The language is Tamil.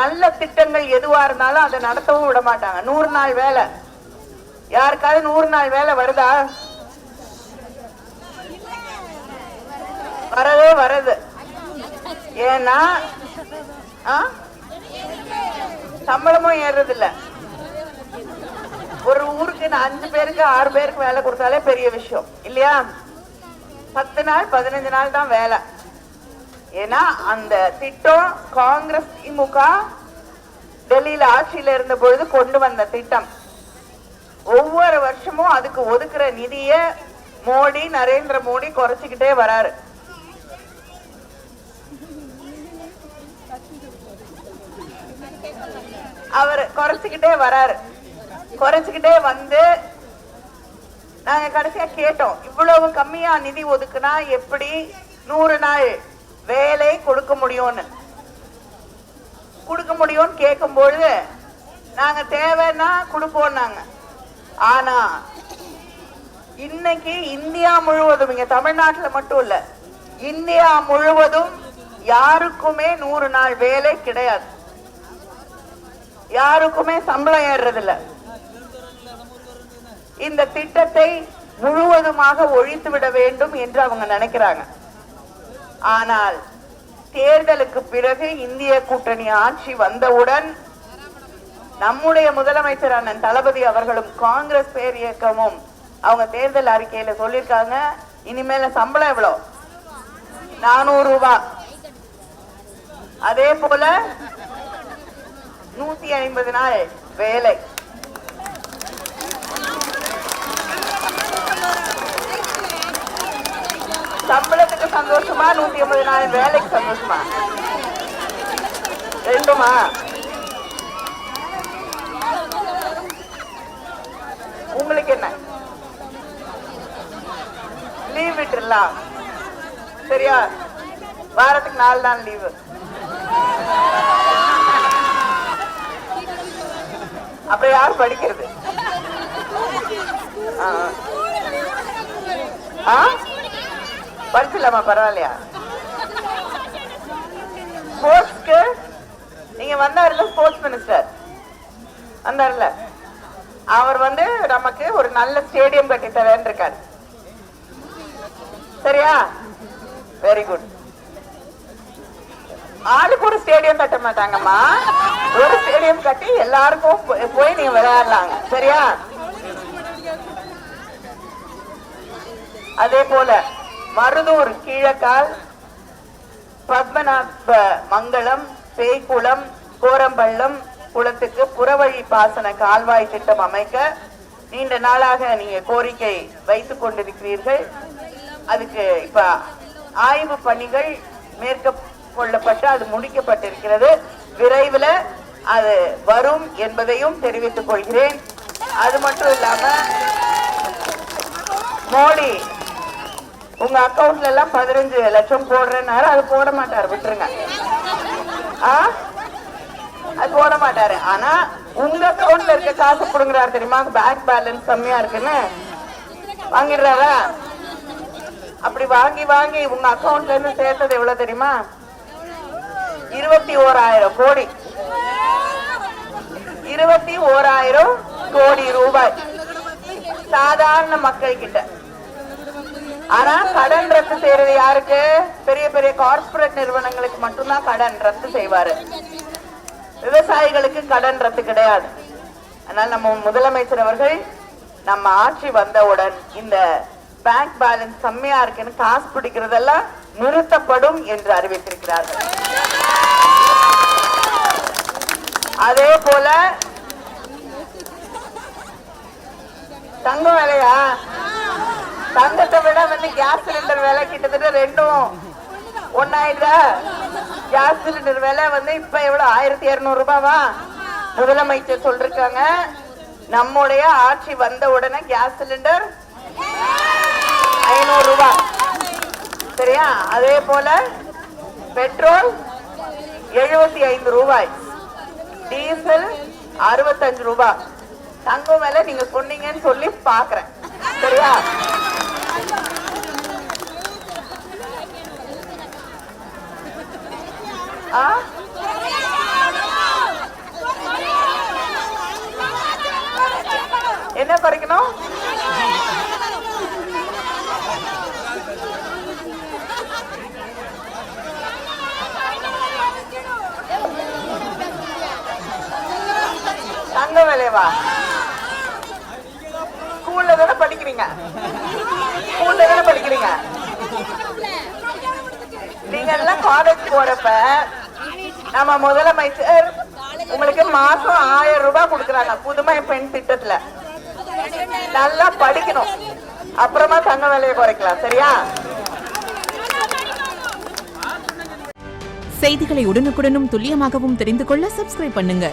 நல்ல திட்டங்கள் எதுவா இருந்தாலும் அதை நடத்தவும் விட மாட்டாங்க. 100 நாள் வேலை, யாருக்காவது 100 நாள் வேலை வருதா? வரவே வருது. ஏன்னா சம்பளமும் ஏறது இல்ல. ஒரு ஊருக்கு 5 பேருக்கு 6 பேருக்கு வேலை கொடுத்தாலே பெரிய விஷயம் இல்லையா? 10 நாள் 15 நாள் தான் வேலை. ஏன்னா அந்த திட்டம் காங்கிரஸ் திமுக டெல்லியில ஆட்சியில இருந்த பொழுது கொண்டு வந்த திட்டம். ஒவ்வொரு வருஷமும் அதுக்கு ஒதுக்குற நிதிய மோடி, நரேந்திர மோடி குறைச்சிக்கிட்டே வராரு. அவர் குறைச்சுக்கிட்டே வந்து நாங்க கடைசியா கேட்டோம், இவ்வளவு கம்மியா நிதி ஒதுக்குனா எப்படி 100 நாள் வேலை கொடுக்க முடியும்னு கேட்கும் பொழுது நாங்க தேவைன்னா கொடுப்போம் நாங்க. ஆனா இன்னைக்கு இந்தியா முழுவதும், இங்க தமிழ்நாட்டுல மட்டும் இல்ல, இந்தியா முழுவதும் யாருக்குமே 100 நாள் வேலை கிடையாது. யாருக்குமே சம்பளம் ஏறுறதில்ல. இந்த திட்டத்தை முழுவதுமாக ஒழித்து விட வேண்டும் என்று அவங்க நினைக்கிறாங்க. ஆனால் தேர்தலுக்கு பிறகு இந்திய கூட்டணி ஆட்சி வந்தவுடன் நம்முடைய முதலமைச்சர் அண்ணன் தளபதி அவர்களும் காங்கிரஸ் பேர் இயக்கமும் அவங்க தேர்தல் அறிக்கையில சொல்லியிருக்காங்க, இனிமேல சம்பளம் எவ்வளவு? 400 ரூபாய். அதே போல 150 நாள் வேலை. சம்பளத்துக்கு சந்தோஷமா, 150 நாள் வேலைக்கு சந்தோஷமா? ரெண்டுமா? உங்களுக்கு என்ன? லீவ் விட்டுலாம் சரியா? வாரத்துக்கு 4 நாள் லீவு. அப்ப யார் படிக்கிறது? படிச்சிடலாமா? பரவாயில்லையா? ஸ்போர்ட்ஸ்க்கு நீங்க வந்தாருல, ஸ்போர்ட்ஸ் மினிஸ்டர் வந்தாருல, அவர் நமக்கு ஒரு நல்ல ஸ்டேடியம் கட்டி தரேன்னு இருக்காரு. சரியா? Very good. ஆளுக்கு ஒரு ஸ்டேடியம் கட்ட மாட்டாங்கம்மா, ஒரு ஸ்டேடியம் கட்டி எல்லாருக்கும் போய் நீங்க விளையாடலாங்க. சரியா? அதே போல மருதூர், கீழக்கால், பத்மநாப மங்கலம், பேய்குளம், கோரம்பள்ளம் குளத்துக்கு புறவழி பாசன கால்வாய் திட்டம் அமைக்க நீண்ட நாளாக நீங்க கோரிக்கை வைத்துக் கொண்டிருக்கிறீர்கள். அதுக்கு இப்ப ஆய்வு பணிகள் மேற்கொள்ளப்பட்டு அது முடிக்கப்பட்டிருக்கிறது. விரைவில் அது வரும் என்பதையும் தெரிவித்துக் கொள்கிறேன். அது மட்டும் இல்லாம மோடி உங்க அக்கவுண்ட்ல எல்லாம் 15 லட்சம் போடுறேன்னாரு, அது போட மாட்டாரு, விட்டுருங்க. அது போட மாட்டாரு. ஆனா உங்க அக்கவுண்ட்ல இருக்க காசு புடுங்குறாரு தெரியுமா? பேங்க் பேலன்ஸ் கம்மியா இருக்குன்னு வாங்கிடுறாரா? அப்படி வாங்கி உங்க அக்கவுண்ட்ல இருந்து சேர்த்தது எவ்வளவு தெரியுமா? 21,000 கோடி. 21,000 கோடி ரூபாய் சாதாரண மக்கள் கிட்ட. ஆனா கடன் ரத்து செய்யறது யாருக்கு? பெரிய பெரிய கார்பரேட் நிறுவனங்களுக்கு மட்டும்தான் கடன் ரத்து செய்வாரு. விவசாயிகளுக்கு கடன் ரத்து கிடையாது. அதனால நம்ம முதலமைச்சர் அவர்கள் நம்ம ஆட்சி வந்தவுடன் இந்த பேங்க் பேலன்ஸ் கம்மியா இருக்குன்னு காசு பிடிக்கிறதெல்லாம் நிறுத்தப்படும் என்று அறிவித்திருக்கிறார்கள். அதே போல தங்கம் விலையா? தங்கத்தை விட கேஸ் சிலிண்டர் விலை கிட்டத்தட்ட ரெண்டும் ஒன்னாயிடுதா? கேஸ் சிலிண்டர் விலை இப்ப எவ்வளவு? 1200 ரூபாவா? முதலமைச்சர் சொல்றாங்க, நம்முடைய ஆட்சி வந்த உடனே கேஸ் சிலிண்டர் 500 ரூபாய். சரியா? அதே போல பெட்ரோல் 75 ரூபாய், டீசல் 65 ரூபாய். தங்கம் விலை நீங்க சொன்னீங்கன்னு சொல்லி பாக்குறேன். சரியா? இல்லையாப்பா? ஸ்கூல்ல தானே படிக்கிறீங்க, ஸ்கூல்ல தானே படிக்கிறீங்க. நீங்க எல்லாம் காலேஜ் போறப்ப நம்ம முதலமைச்சர் உங்களுக்கு மாசம் 1000 ரூபாய் கொடுக்கறாங்க புதுமை பெண் திட்டத்துல. நல்லா படிக்கணும், அப்புறமா தங்க விலையை குறைக்கலாம். சரியா? செய்திகளை உடனுக்குடனும் துல்லியமாகவும் தெரிந்து கொள்ள சப்ஸ்கிரைப் பண்ணுங்க.